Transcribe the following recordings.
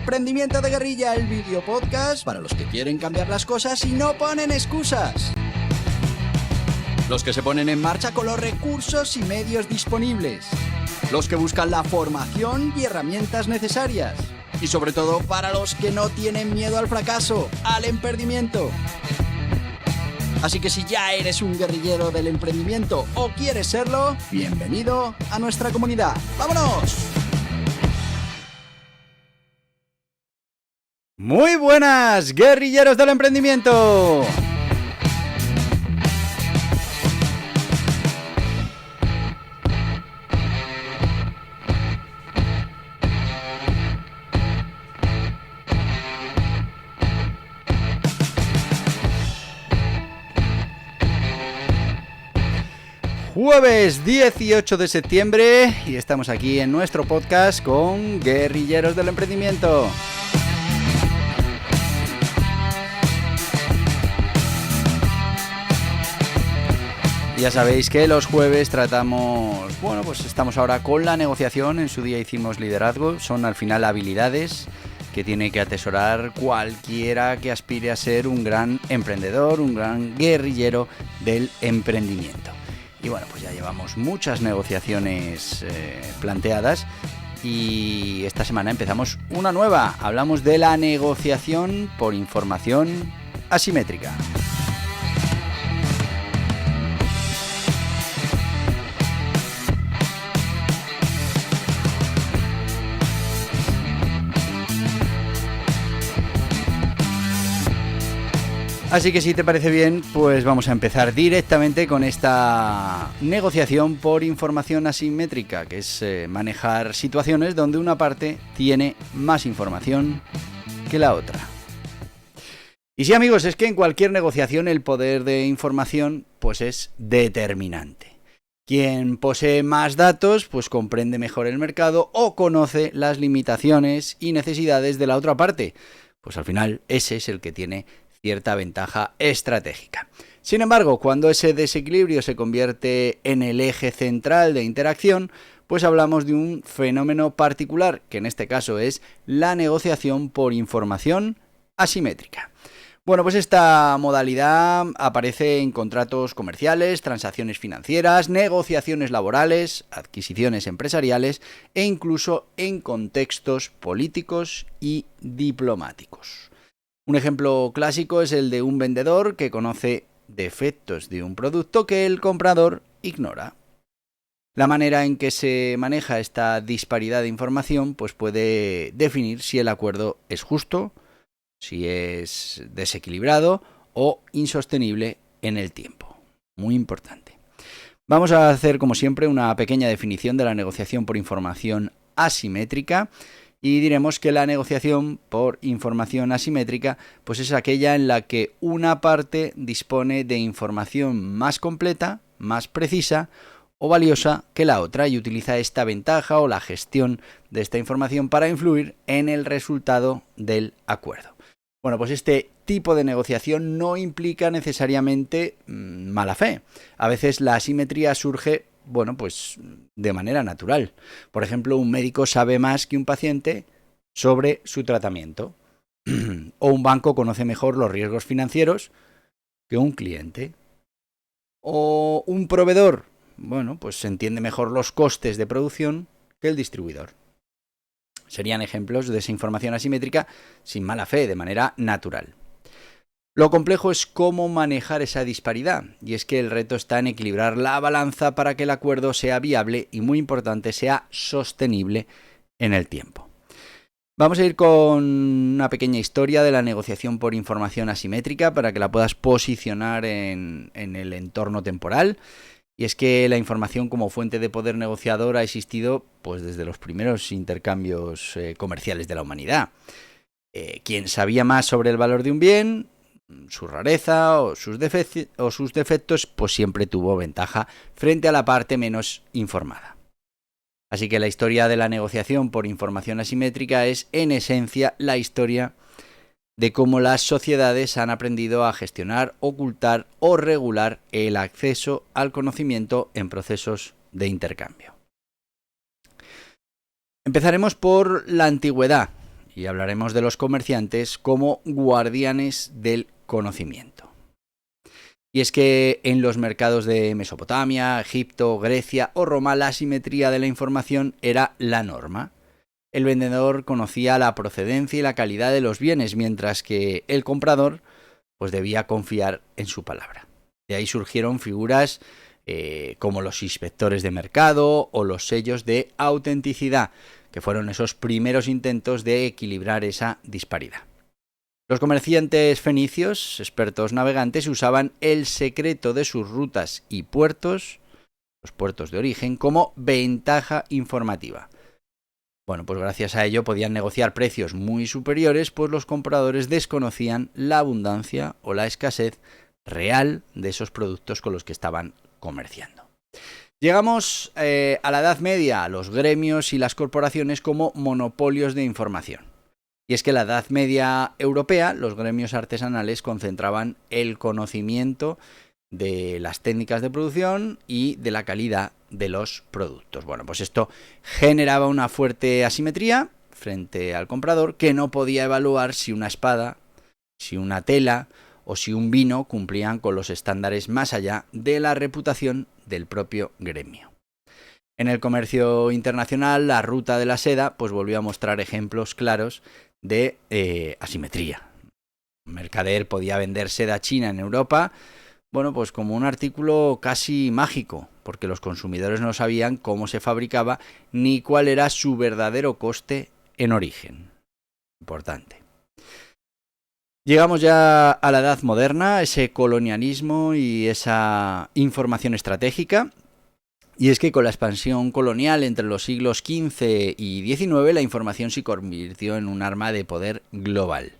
Emprendimiento de Guerrilla, el video podcast para los que quieren cambiar las cosas y no ponen excusas. Los que se ponen en marcha con los recursos y medios disponibles. Los que buscan la formación y herramientas necesarias. Y sobre todo para los que no tienen miedo al fracaso, al emprendimiento. Así que si ya eres un guerrillero del emprendimiento o quieres serlo, bienvenido a nuestra comunidad. ¡Vámonos! Muy buenas, guerrilleros del emprendimiento. Jueves 18 de septiembre y estamos aquí en nuestro podcast con Guerrilleros del Emprendimiento. Ya sabéis que los jueves tratamos, estamos ahora con la negociación, en su día hicimos liderazgo, son al final habilidades que tiene que atesorar cualquiera que aspire a ser un gran emprendedor, un gran guerrillero del emprendimiento. Y bueno, pues ya llevamos muchas negociaciones planteadas y esta semana empezamos una nueva. Hablamos de la negociación por información asimétrica. Así que si te parece bien, pues vamos a empezar directamente con esta negociación por información asimétrica, que es manejar situaciones donde una parte tiene más información que la otra. Y sí, amigos, es que en cualquier negociación el poder de información pues es determinante. Quien posee más datos pues comprende mejor el mercado o conoce las limitaciones y necesidades de la otra parte. Pues al final ese es el que tiene cierta ventaja estratégica. Sin embargo, cuando ese desequilibrio se convierte en el eje central de interacción, pues hablamos de un fenómeno particular, que en este caso es la negociación por información asimétrica. Bueno, pues esta modalidad aparece en contratos comerciales, transacciones financieras, negociaciones laborales, adquisiciones empresariales e incluso en contextos políticos y diplomáticos. Un ejemplo clásico es el de un vendedor que conoce defectos de un producto que el comprador ignora. La manera en que se maneja esta disparidad de información pues puede definir si el acuerdo es justo, si es desequilibrado o insostenible en el tiempo. Muy importante. Vamos a hacer, como siempre, una pequeña definición de la negociación por información asimétrica. Y diremos que la negociación por información asimétrica pues es aquella en la que una parte dispone de información más completa, más precisa o valiosa que la otra y utiliza esta ventaja o la gestión de esta información para influir en el resultado del acuerdo. Bueno, pues este tipo de negociación no implica necesariamente mala fe. A veces la asimetría surge de manera natural. Por ejemplo, un médico sabe más que un paciente sobre su tratamiento. O un banco conoce mejor los riesgos financieros que un cliente. O un proveedor, pues entiende mejor los costes de producción que el distribuidor. Serían ejemplos de esa información asimétrica sin mala fe, de manera natural. Lo complejo es cómo manejar esa disparidad, y es que el reto está en equilibrar la balanza para que el acuerdo sea viable y, muy importante, sea sostenible en el tiempo. Vamos a ir con una pequeña historia de la negociación por información asimétrica para que la puedas posicionar en el entorno temporal. Y es que la información como fuente de poder negociador ha existido pues desde los primeros intercambios comerciales de la humanidad. Quien sabía más sobre el valor de un bien, su rareza o sus defectos, pues siempre tuvo ventaja frente a la parte menos informada. Así que la historia de la negociación por información asimétrica es, en esencia, la historia de cómo las sociedades han aprendido a gestionar, ocultar o regular el acceso al conocimiento en procesos de intercambio. Empezaremos por la antigüedad. y hablaremos de los comerciantes como guardianes del conocimiento. Y es que en los mercados de Mesopotamia, Egipto, Grecia o Roma la asimetría de la información era la norma. El vendedor conocía la procedencia y la calidad de los bienes, mientras que el comprador pues debía confiar en su palabra. De ahí surgieron figuras como los inspectores de mercado o los sellos de autenticidad, que fueron esos primeros intentos de equilibrar esa disparidad. Los comerciantes fenicios, expertos navegantes, usaban el secreto de sus rutas y puertos, los puertos de origen, como ventaja informativa. Bueno, pues gracias a ello podían negociar precios muy superiores, pues los compradores desconocían la abundancia o la escasez real de esos productos con los que estaban comerciando. Llegamos a la Edad Media, a los gremios y las corporaciones como monopolios de información. Y es que en la Edad Media europea, los gremios artesanales concentraban el conocimiento de las técnicas de producción y de la calidad de los productos. Bueno, pues esto generaba una fuerte asimetría frente al comprador, que no podía evaluar si una espada, si una tela o si un vino cumplían con los estándares más allá de la reputación del propio gremio. En el comercio internacional, la ruta de la seda pues volvió a mostrar ejemplos claros de asimetría. Un mercader podía vender seda china en Europa, bueno, pues como un artículo casi mágico, porque los consumidores no sabían cómo se fabricaba ni cuál era su verdadero coste en origen. Importante. Llegamos ya a la Edad Moderna, ese colonialismo y esa información estratégica. Y es que con la expansión colonial entre los siglos XV y XIX, la información se convirtió en un arma de poder global.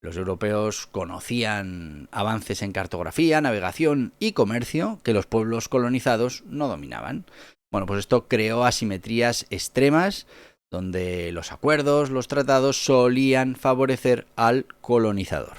Los europeos conocían avances en cartografía, navegación y comercio que los pueblos colonizados no dominaban. Bueno, pues esto creó asimetrías extremas, donde los acuerdos, los tratados solían favorecer al colonizador.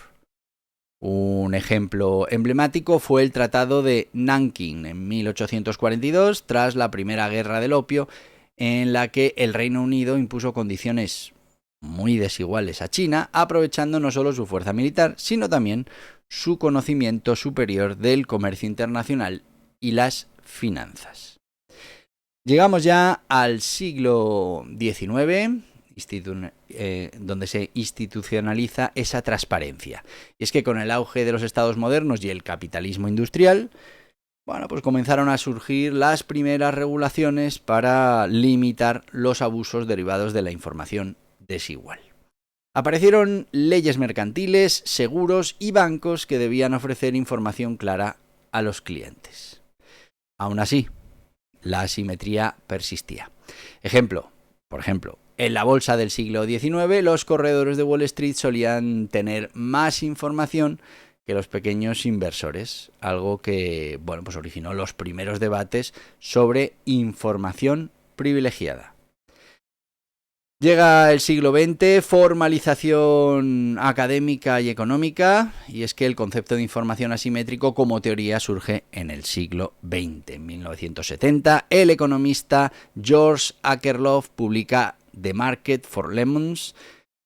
Un ejemplo emblemático fue el Tratado de Nankín en 1842, tras la Primera Guerra del Opio, en la que el Reino Unido impuso condiciones muy desiguales a China, aprovechando no solo su fuerza militar, sino también su conocimiento superior del comercio internacional y las finanzas. Llegamos ya al siglo XIX, donde se institucionaliza esa transparencia. Y es que con el auge de los estados modernos y el capitalismo industrial, bueno, pues comenzaron a surgir las primeras regulaciones para limitar los abusos derivados de la información desigual. Aparecieron leyes mercantiles, seguros y bancos que debían ofrecer información clara a los clientes. Aún así, la asimetría persistía. Por ejemplo, en la bolsa del siglo XIX, los corredores de Wall Street solían tener más información que los pequeños inversores, algo que, bueno, pues originó los primeros debates sobre información privilegiada. Llega el siglo XX, formalización académica y económica, y es que el concepto de información asimétrico como teoría surge en el siglo XX. En 1970, el economista George Akerlof publica The Market for Lemons,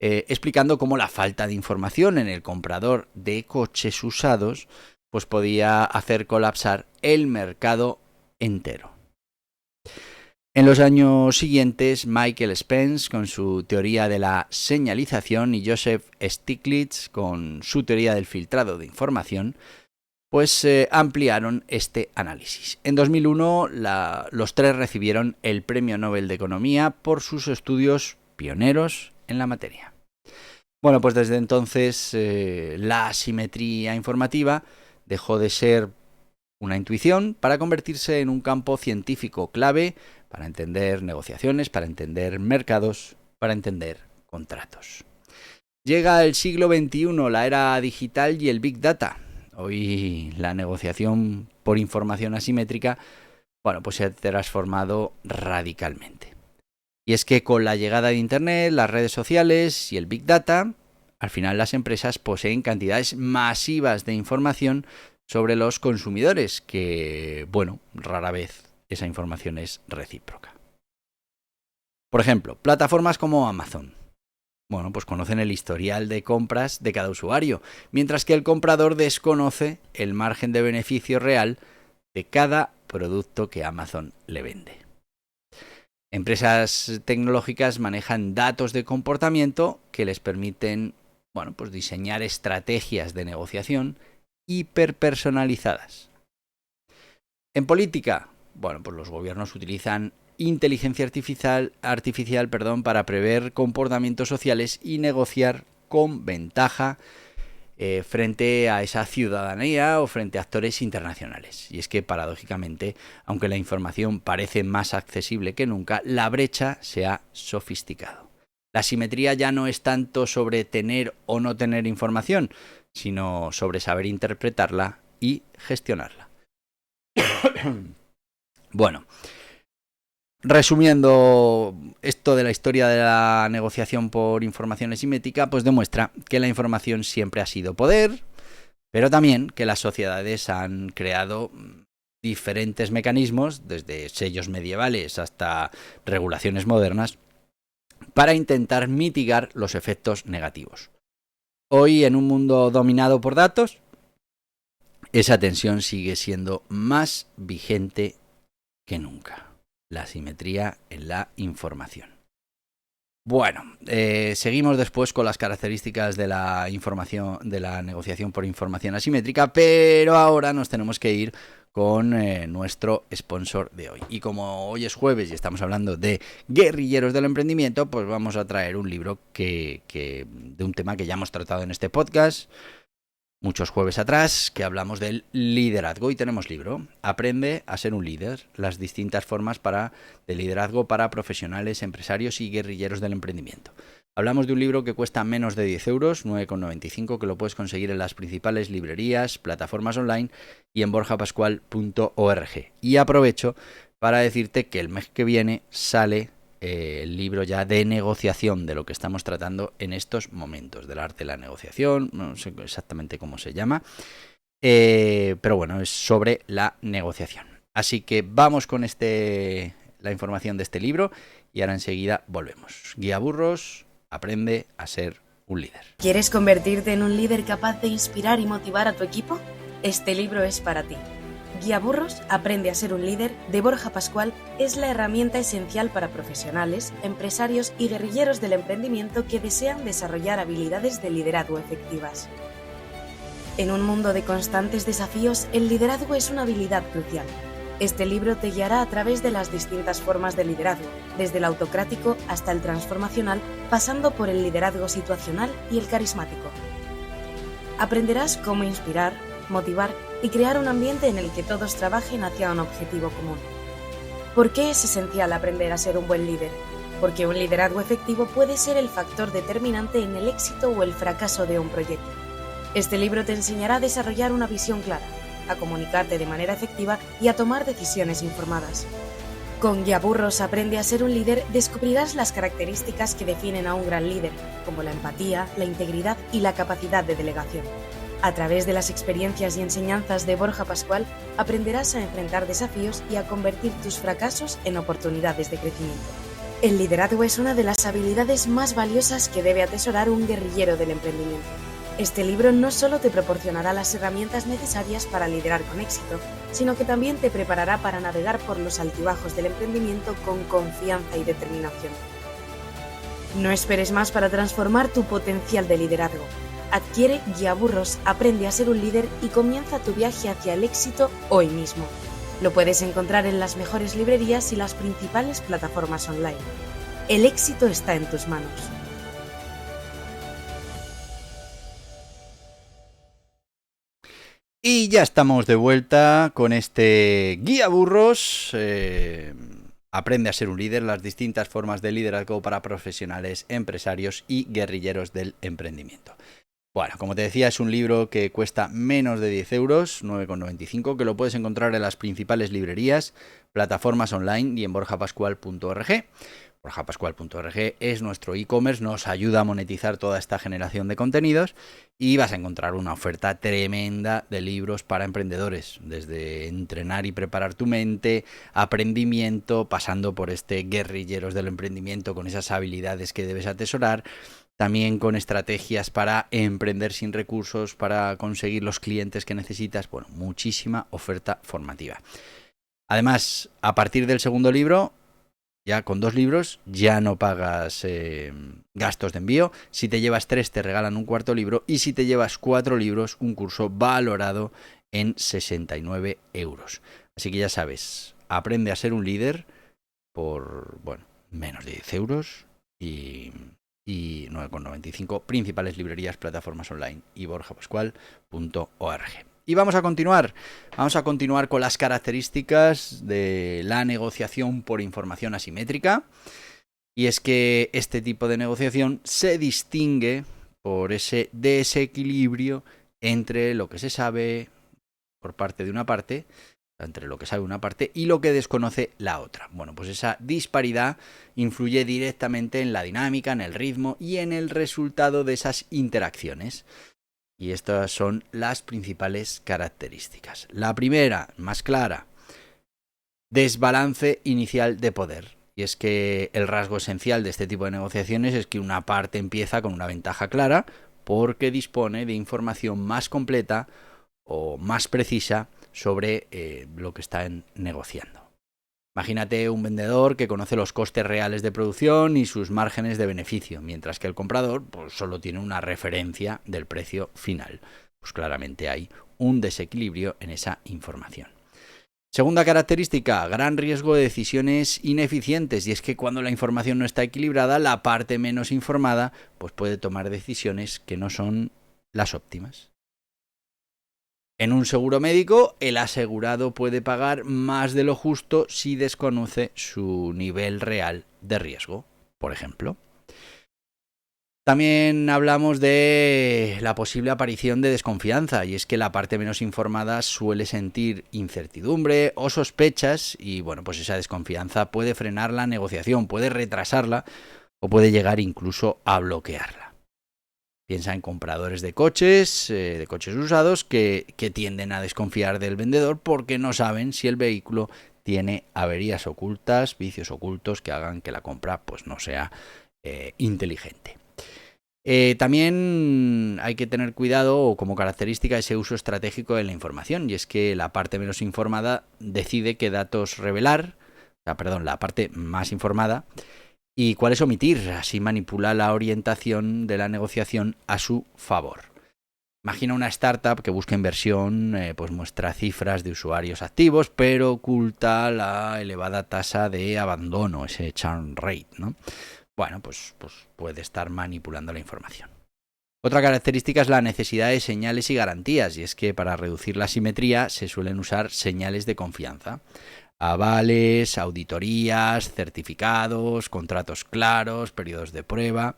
explicando cómo la falta de información en el comprador de coches usados pues podía hacer colapsar el mercado entero. En los años siguientes, Michael Spence con su teoría de la señalización y Joseph Stiglitz con su teoría del filtrado de información, pues ampliaron este análisis. En 2001, los tres recibieron el Premio Nobel de Economía por sus estudios pioneros en la materia. Bueno, pues desde entonces la asimetría informativa dejó de ser una intuición para convertirse en un campo científico clave para entender negociaciones, para entender mercados, para entender contratos. Llega el siglo XXI, la era digital y el Big Data. Hoy la negociación por información asimétrica, bueno, pues se ha transformado radicalmente. Y es que con la llegada de Internet, las redes sociales y el Big Data, al final las empresas poseen cantidades masivas de información sobre los consumidores, que, bueno, rara vez esa información es recíproca. Por ejemplo, plataformas como Amazon. bueno, pues conocen el historial de compras de cada usuario, mientras que el comprador desconoce el margen de beneficio real de cada producto que Amazon le vende. Empresas tecnológicas manejan datos de comportamiento que les permiten, bueno, pues diseñar estrategias de negociación hiperpersonalizadas. En política, bueno, pues los gobiernos utilizan inteligencia artificial, para prever comportamientos sociales y negociar con ventaja frente a esa ciudadanía o frente a actores internacionales. Y es que, paradójicamente, aunque la información parece más accesible que nunca, la brecha se ha sofisticado. La simetría ya no es tanto sobre tener o no tener información, sino sobre saber interpretarla y gestionarla. Bueno, resumiendo esto de la historia de la negociación por información asimétrica, pues demuestra que la información siempre ha sido poder, pero también que las sociedades han creado diferentes mecanismos, desde sellos medievales hasta regulaciones modernas, para intentar mitigar los efectos negativos. Hoy, en un mundo dominado por datos, esa tensión sigue siendo más vigente que nunca. La asimetría en la información. Bueno, seguimos después con las características de la información, de la negociación por información asimétrica, pero ahora nos tenemos que ir con nuestro sponsor de hoy. Y como hoy es jueves y estamos hablando de guerrilleros del emprendimiento, pues vamos a traer un libro de un tema que ya hemos tratado en este podcast muchos jueves atrás, que hablamos del liderazgo, y tenemos libro, Aprende a ser un líder, las distintas formas de liderazgo para profesionales, empresarios y guerrilleros del emprendimiento. Hablamos de un libro que cuesta menos de 10 euros, 9,95, que lo puedes conseguir en las principales librerías, plataformas online y en borjapascual.org. Y aprovecho para decirte que el mes que viene sale el libro ya de negociación, de lo que estamos tratando en estos momentos, del arte de la negociación, no sé exactamente cómo se llama, pero bueno, es sobre la negociación. Así que vamos con la información de este libro y ahora enseguida volvemos. Guía Burros, aprende a ser un líder. ¿Quieres convertirte en un líder capaz de inspirar y motivar a tu equipo? Este libro es para ti. Guía Burros, aprende a ser un líder, de Borja Pascual, es la herramienta esencial para profesionales, empresarios y guerrilleros del emprendimiento que desean desarrollar habilidades de liderazgo efectivas. En un mundo de constantes desafíos, el liderazgo es una habilidad crucial. Este libro te guiará a través de las distintas formas de liderazgo, desde el autocrático hasta el transformacional, pasando por el liderazgo situacional y el carismático. Aprenderás cómo inspirar, motivar y crear un ambiente en el que todos trabajen hacia un objetivo común. ¿Por qué es esencial aprender a ser un buen líder? Porque un liderazgo efectivo puede ser el factor determinante en el éxito o el fracaso de un proyecto. Este libro te enseñará a desarrollar una visión clara, a comunicarte de manera efectiva y a tomar decisiones informadas. Con Guía Burros, aprende a ser un líder, descubrirás las características que definen a un gran líder, como la empatía, la integridad y la capacidad de delegación. A través de las experiencias y enseñanzas de Borja Pascual, aprenderás a enfrentar desafíos y a convertir tus fracasos en oportunidades de crecimiento. El liderazgo es una de las habilidades más valiosas que debe atesorar un guerrillero del emprendimiento. Este libro no solo te proporcionará las herramientas necesarias para liderar con éxito, sino que también te preparará para navegar por los altibajos del emprendimiento con confianza y determinación. No esperes más para transformar tu potencial de liderazgo. Adquiere Guía Burros, aprende a ser un líder y comienza tu viaje hacia el éxito hoy mismo. Lo puedes encontrar en las mejores librerías y las principales plataformas online. El éxito está en tus manos. Y ya estamos de vuelta con este Guía Burros. Aprende a ser un líder, las distintas formas de liderazgo para profesionales, empresarios y guerrilleros del emprendimiento. Bueno, como te decía, es un libro que cuesta menos de 10 euros, 9,95, que lo puedes encontrar en las principales librerías, plataformas online y en borjapascual.org. borjapascual.org es nuestro e-commerce, nos ayuda a monetizar toda esta generación de contenidos y vas a encontrar una oferta tremenda de libros para emprendedores, desde entrenar y preparar tu mente, aprendimiento, pasando por guerrilleros del emprendimiento con esas habilidades que debes atesorar, también con estrategias para emprender sin recursos, para conseguir los clientes que necesitas. Bueno, muchísima oferta formativa. Además, a partir del segundo libro, ya con 2 libros, ya no pagas gastos de envío. Si te llevas 3, te regalan un cuarto libro. Y si te llevas 4 libros, un curso valorado en 69 euros. Así que ya sabes, aprende a ser un líder por, menos de 10 euros y 9,95, principales librerías, plataformas online y borjapascual.org. Y vamos a continuar con las características de la negociación por información asimétrica. Y es que este tipo de negociación se distingue por ese desequilibrio entre lo que se sabe por parte de una parte, entre lo que sabe una parte y lo que desconoce la otra. Bueno, pues esa disparidad influye directamente en la dinámica, en el ritmo y en el resultado de esas interacciones. Y estas son las principales características. La primera, más clara, desbalance inicial de poder. Y es que el rasgo esencial de este tipo de negociaciones es que una parte empieza con una ventaja clara porque dispone de información más completa o más precisa sobre lo que están negociando. Imagínate un vendedor que conoce los costes reales de producción y sus márgenes de beneficio, mientras que el comprador pues, solo tiene una referencia del precio final. Pues claramente hay un desequilibrio en esa información. Segunda característica, gran riesgo de decisiones ineficientes, y es que cuando la información no está equilibrada, la parte menos informada pues puede tomar decisiones que no son las óptimas. En un seguro médico, el asegurado puede pagar más de lo justo si desconoce su nivel real de riesgo, por ejemplo. También hablamos de la posible aparición de desconfianza, y es que la parte menos informada suele sentir incertidumbre o sospechas y bueno, pues esa desconfianza puede frenar la negociación, puede retrasarla o puede llegar incluso a bloquearla. Piensa en compradores de coches usados que tienden a desconfiar del vendedor porque no saben si el vehículo tiene averías ocultas, vicios ocultos que hagan que la compra pues no sea inteligente. También hay que tener cuidado como característica ese uso estratégico de la información, y es que la parte menos informada decide qué datos revelar, la parte más informada, y cuáles omitir, así manipula la orientación de la negociación a su favor. Imagina una startup que busca inversión, pues muestra cifras de usuarios activos, pero oculta la elevada tasa de abandono, ese churn rate, ¿no? Bueno, pues puede estar manipulando la información. Otra característica es la necesidad de señales y garantías, y es que para reducir la asimetría se suelen usar señales de confianza. Avales, auditorías, certificados, contratos claros, periodos de prueba.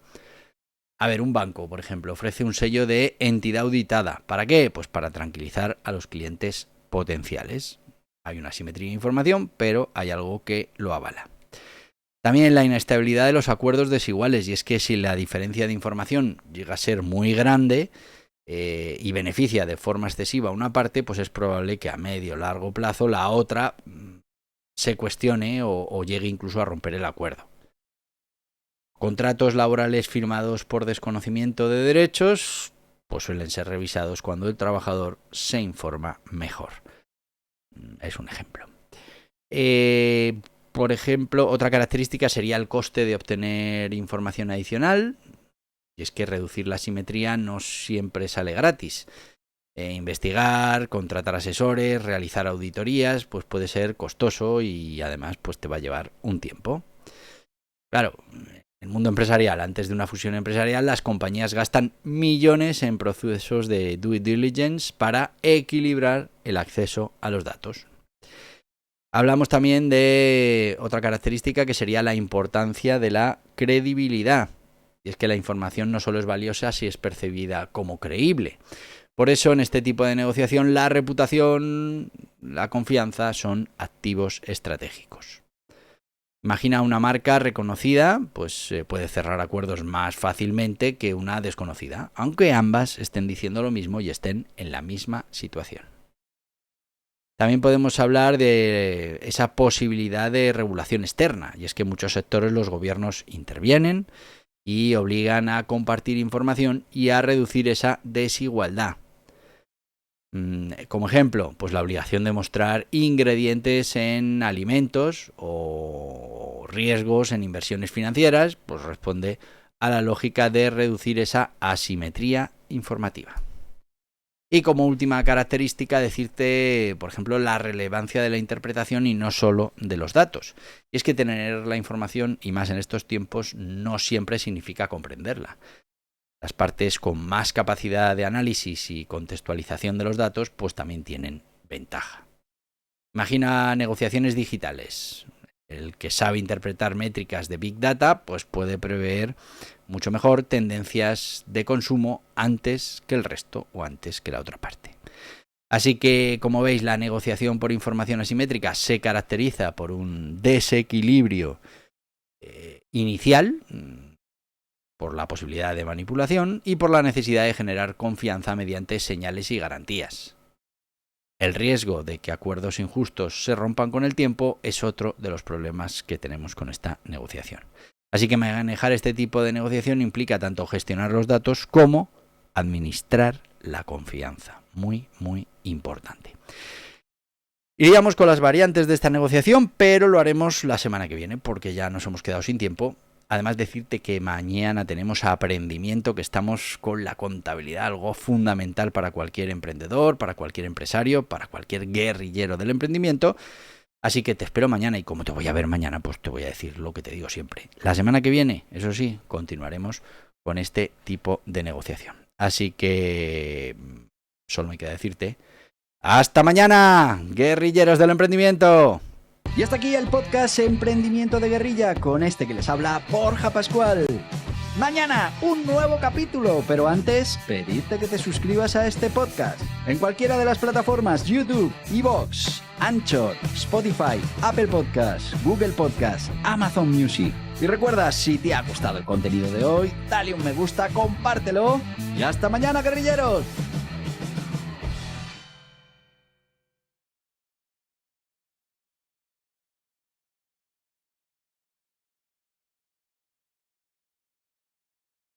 A ver, un banco, por ejemplo, ofrece un sello de entidad auditada. ¿Para qué? Pues para tranquilizar a los clientes potenciales. Hay una asimetría de información, pero hay algo que lo avala. También la inestabilidad de los acuerdos desiguales, y es que si la diferencia de información llega a ser muy grande y beneficia de forma excesiva a una parte, pues es probable que a medio o largo plazo la otra se cuestione o llegue incluso a romper el acuerdo. Contratos laborales firmados por desconocimiento de derechos pues suelen ser revisados cuando el trabajador se informa mejor. Es un ejemplo. Por ejemplo, otra característica sería el coste de obtener información adicional, y es que reducir la asimetría no siempre sale gratis. Investigar, contratar asesores, realizar auditorías, pues puede ser costoso y además pues te va a llevar un tiempo. Claro, en el mundo empresarial, antes de una fusión empresarial, las compañías gastan millones en procesos de due diligence para equilibrar el acceso a los datos. Hablamos también de otra característica que sería la importancia de la credibilidad. Y es que la información no solo es valiosa si es percibida como creíble. Por eso, en este tipo de negociación, la reputación, la confianza son activos estratégicos. Imagina una marca reconocida, pues puede cerrar acuerdos más fácilmente que una desconocida, aunque ambas estén diciendo lo mismo y estén en la misma situación. También podemos hablar de esa posibilidad de regulación externa, y es que en muchos sectores los gobiernos intervienen y obligan a compartir información y a reducir esa desigualdad. Como ejemplo, pues la obligación de mostrar ingredientes en alimentos o riesgos en inversiones financieras, pues responde a la lógica de reducir esa asimetría informativa. Y como última característica, decirte, por ejemplo, la relevancia de la interpretación y no solo de los datos. Y es que tener la información, y más en estos tiempos, no siempre significa comprenderla. Las partes con más capacidad de análisis y contextualización de los datos, pues también tienen ventaja. Imagina negociaciones digitales. El que sabe interpretar métricas de Big Data, pues puede prever mucho mejor tendencias de consumo antes que el resto o antes que la otra parte. Así que, como veis, la negociación por información asimétrica se caracteriza por un desequilibrio inicial, por la posibilidad de manipulación y por la necesidad de generar confianza mediante señales y garantías. El riesgo de que acuerdos injustos se rompan con el tiempo es otro de los problemas que tenemos con esta negociación. Así que manejar este tipo de negociación implica tanto gestionar los datos como administrar la confianza. Muy, muy importante. Iríamos con las variantes de esta negociación, pero lo haremos la semana que viene porque ya nos hemos quedado sin tiempo. Además, decirte que mañana tenemos aprendimiento, que estamos con la contabilidad, algo fundamental para cualquier emprendedor, para cualquier empresario, para cualquier guerrillero del emprendimiento. Así que te espero mañana y como te voy a ver mañana, pues te voy a decir lo que te digo siempre. La semana que viene, eso sí, continuaremos con este tipo de negociación. Así que solo me queda decirte, ¡hasta mañana, guerrilleros del emprendimiento! Y hasta aquí el podcast Emprendimiento de Guerrilla con este que les habla Borja Pascual. Mañana un nuevo capítulo, pero antes pedirte que te suscribas a este podcast en cualquiera de las plataformas YouTube, iVoox, Anchor, Spotify, Apple Podcasts, Google Podcasts, Amazon Music. Y recuerda, si te ha gustado el contenido de hoy, dale un me gusta, compártelo y hasta mañana, guerrilleros.